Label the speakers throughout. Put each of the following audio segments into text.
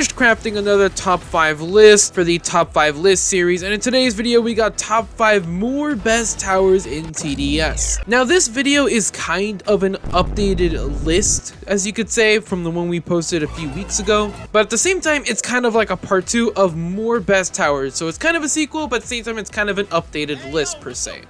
Speaker 1: finished crafting another top 5 list for the top 5 list series, and in today's video we got top 5 more best towers in TDS. Now this video is kind of an updated list, as you could say, from the one we posted a few weeks ago, but at the same time it's kind of like a part 2 of more best towers, so it's kind of a sequel, but at the same time it's kind of an updated list per se.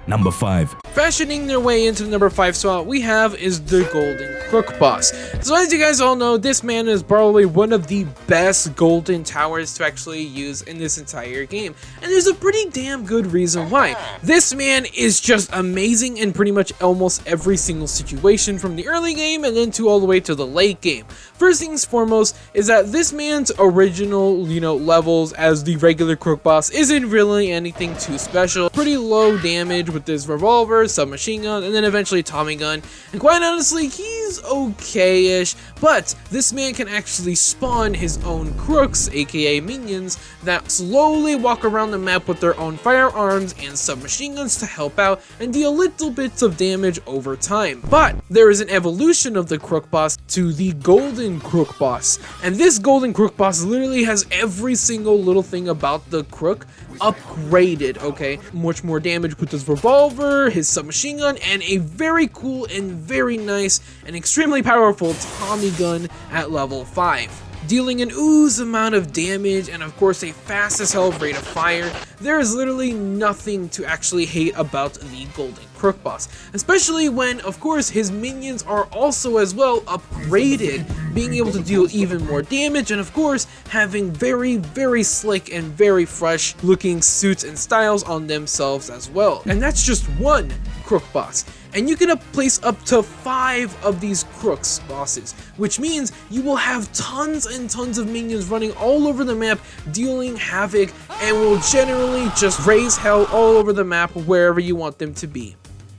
Speaker 2: Number 5.
Speaker 1: Fashioning their way into the number 5 spot we have is the Golden Crook Boss. So as you guys all know, this man is probably one of the best golden towers to actually use in this entire game. And there's a pretty damn good reason why. This man is just amazing in pretty much almost every single situation, from the early game and then to all the way to the late game. First things foremost is that this man's original, levels as the regular Crook Boss isn't really anything too special. Pretty low damage with this revolver, submachine gun, and then eventually Tommy gun. And quite honestly, he's okay-ish, but this man can actually spawn his own crooks, aka minions, that slowly walk around the map with their own firearms and submachine guns to help out and deal little bits of damage over time. But there is an evolution of the Crook Boss to the Golden Crook Boss, and this Golden Crook Boss literally has every single little thing about the Crook upgraded, okay? Much more damage with his revolver, his submachine gun, and a very cool and very nice and extremely powerful Tommy gun at level 5. Dealing an ooze amount of damage and of course a fast as hell rate of fire. There is literally nothing to actually hate about the Golden Crook Boss, especially when of course his minions are also as well upgraded, being able to deal even more damage and of course having very slick and very fresh looking suits and styles on themselves as well. And that's just one Crook Boss. And you can place up to 5 of these Crooks bosses, which means you will have tons and tons of minions running all over the map, dealing havoc, and will generally just raise hell all over the map wherever you want them to be.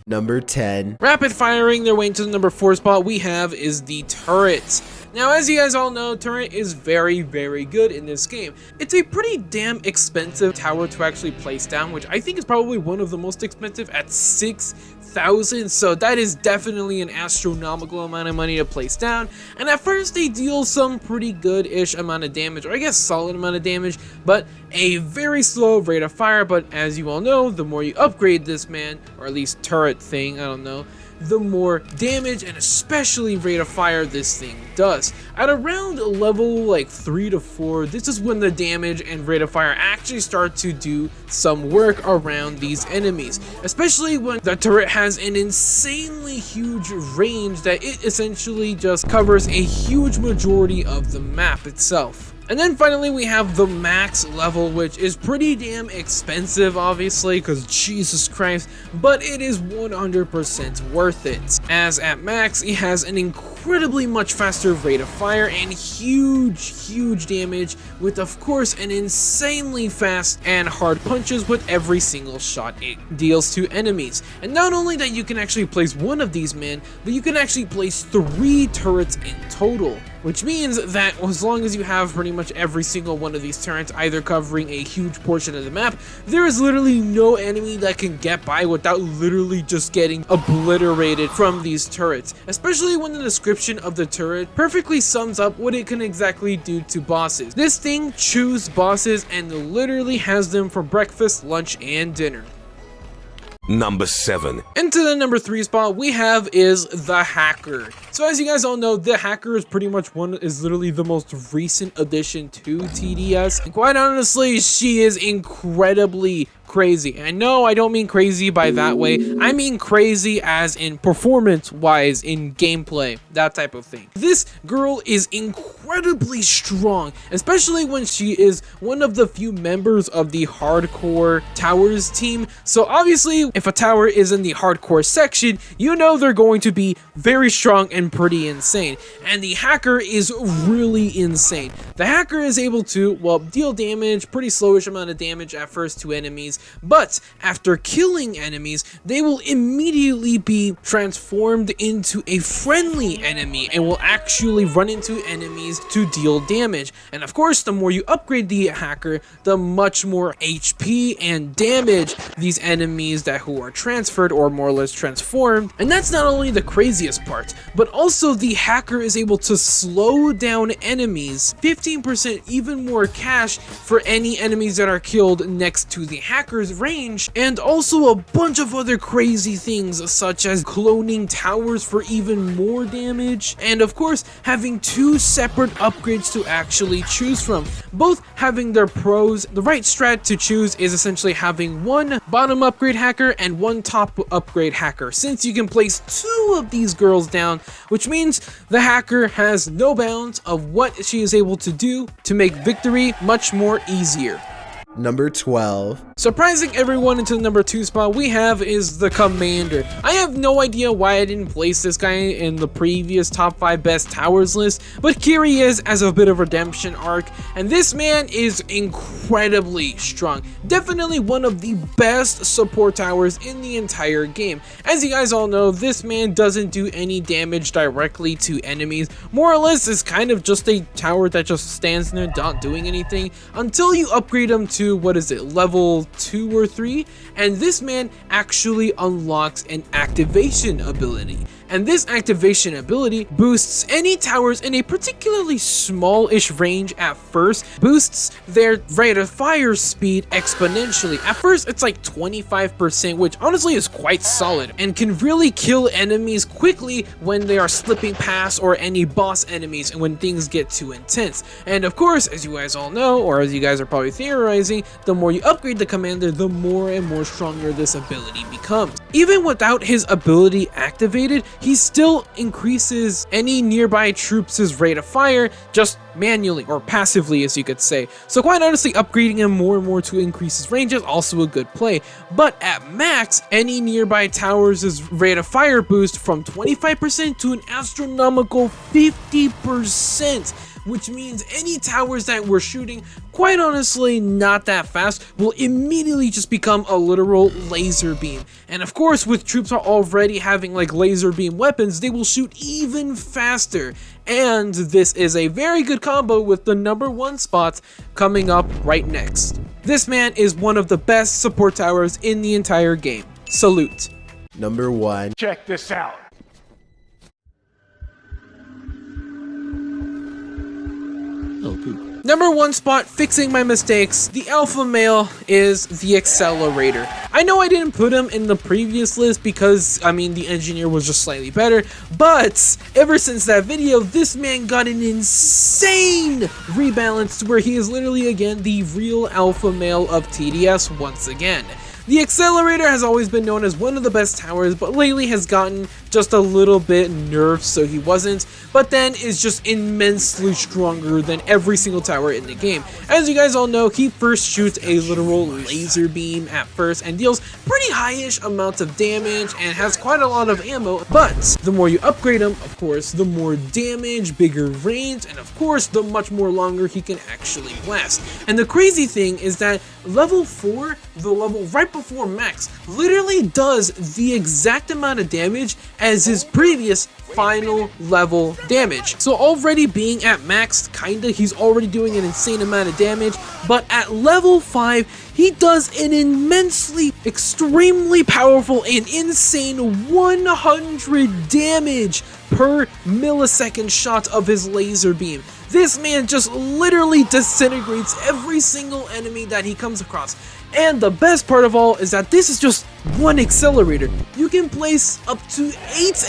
Speaker 3: Number 10.
Speaker 1: Rapid firing their way into the number 4 spot we have is the Turret. Now, as you guys all know, Turret is very good in this game. It's a pretty damn expensive tower to actually place down, which I think is probably one of the most expensive at 6,000, so that is definitely an astronomical amount of money to place down. And at first they deal some pretty good-ish amount of damage, or I guess solid amount of damage, but a very slow rate of fire. But as you all know, the more you upgrade this man, or at least turret thing, I don't know, the more damage and especially rate of fire this thing does. At around level like 3 to 4, this is when the damage and rate of fire actually start to do some work around these enemies, especially when the turret has an insanely huge range that it essentially just covers a huge majority of the map itself. And then finally we have the max level, which is pretty damn expensive obviously, because Jesus Christ, but it is 100% worth it, as at max it has an incredibly much faster rate of fire and huge damage, with of course an insanely fast and hard punches with every single shot it deals to enemies. And not only that you can actually place one of these men, but you can actually place 3 turrets in total, which means that as long as you have pretty much every single one of these turrets either covering a huge portion of the map, there is literally no enemy that can get by without literally just getting obliterated from these turrets, especially when the description of the turret perfectly sums up what it can exactly do to bosses. This thing chews bosses and literally has them for breakfast, lunch, and dinner.
Speaker 2: Number 7.
Speaker 1: Into the number 3 spot we have is the Hacker. So as you guys all know, the Hacker is pretty much literally the most recent addition to TDS. And quite honestly, she is incredibly crazy. And no, I don't mean crazy by that way. I mean crazy as in performance-wise, in gameplay, that type of thing. This girl is incredibly strong, especially when she is one of the few members of the hardcore towers team. So obviously, if a tower is in the hardcore section, you know they're going to be very strong and pretty insane. And the Hacker is really insane. The Hacker is able to, well, deal damage, pretty slowish amount of damage at first to enemies, enemies, but after killing enemies, they will immediately be transformed into a friendly enemy and will actually run into enemies to deal damage. And of course, the more you upgrade the hacker, the much more HP and damage these enemies who are transferred or more or less transformed. And that's not only the craziest part, but also the hacker is able to slow down enemies, 15% even more cash for any enemies that are killed next to the hacker's range, and also a bunch of other crazy things such as cloning towers for even more damage, and of course having two separate upgrades to actually choose from, both having their pros. The right strat to choose is essentially having one bottom upgrade hacker and one top upgrade hacker, since you can place two of these girls down, which means the hacker has no bounds of what she is able to do to make victory much more easier.
Speaker 3: Number 12.
Speaker 1: Surprising everyone into the number 2 spot we have is the Commander. I have no idea why I didn't place this guy in the previous top 5 best towers list, but here he is as a bit of redemption arc, and this man is incredibly strong. Definitely one of the best support towers in the entire game. As you guys all know, this man doesn't do any damage directly to enemies. More or less is kind of just a tower that just stands there not doing anything until you upgrade him to, what is it, level 2 or 3, and this man actually unlocks an activation ability. And this activation ability boosts any towers in a particularly small-ish range at first, boosts their rate of fire speed exponentially. At first, it's like 25%, which honestly is quite solid, and can really kill enemies quickly when they are slipping past, or any boss enemies, and when things get too intense. And of course, as you guys all know, or as you guys are probably theorizing, the more you upgrade the commander, the more and more stronger this ability becomes. Even without his ability activated, he still increases any nearby troops' rate of fire just manually, or passively as you could say. So quite honestly, upgrading him more and more to increase his range is also a good play. But at max, any nearby towers' rate of fire boost from 25% to an astronomical 50%. Which means any towers that we're shooting, quite honestly not that fast, will immediately just become a literal laser beam. And of course, with troops already having like laser beam weapons, they will shoot even faster. And this is a very good combo with the number 1 spot coming up right next. This man is one of the best support towers in the entire game. Salute.
Speaker 3: Number 1.
Speaker 4: Check this out.
Speaker 1: Number 1 spot, fixing my mistakes, the alpha male is the Accelerator. I know I didn't put him in the previous list because, I mean, the engineer was just slightly better, but ever since that video, this man got an insane rebalance to where he is literally, again, the real alpha male of TDS once again. The Accelerator has always been known as one of the best towers, but lately has gotten just a little bit nerfed, so he wasn't, but then is just immensely stronger than every single tower in the game. As you guys all know, he first shoots a literal laser beam at first and deals pretty high-ish amounts of damage and has quite a lot of ammo, but the more you upgrade him, of course, the more damage, bigger range, and of course, the much more longer he can actually blast. And the crazy thing is that level 4, the level right before max, literally does the exact amount of damage as his previous final level damage. So already being at max, kinda, he's already doing an insane amount of damage, but at level 5, he does an immensely, extremely powerful and insane 100 damage per millisecond shot of his laser beam. This man just literally disintegrates every single enemy that he comes across. And the best part of all is that this is just one accelerator. You can place up to 8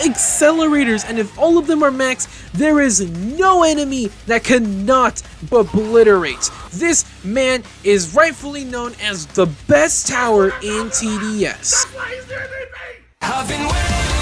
Speaker 1: accelerators, and if all of them are max, there is no enemy that cannot obliterate. This man is rightfully known as the best tower in TDS.
Speaker 4: I've been waiting.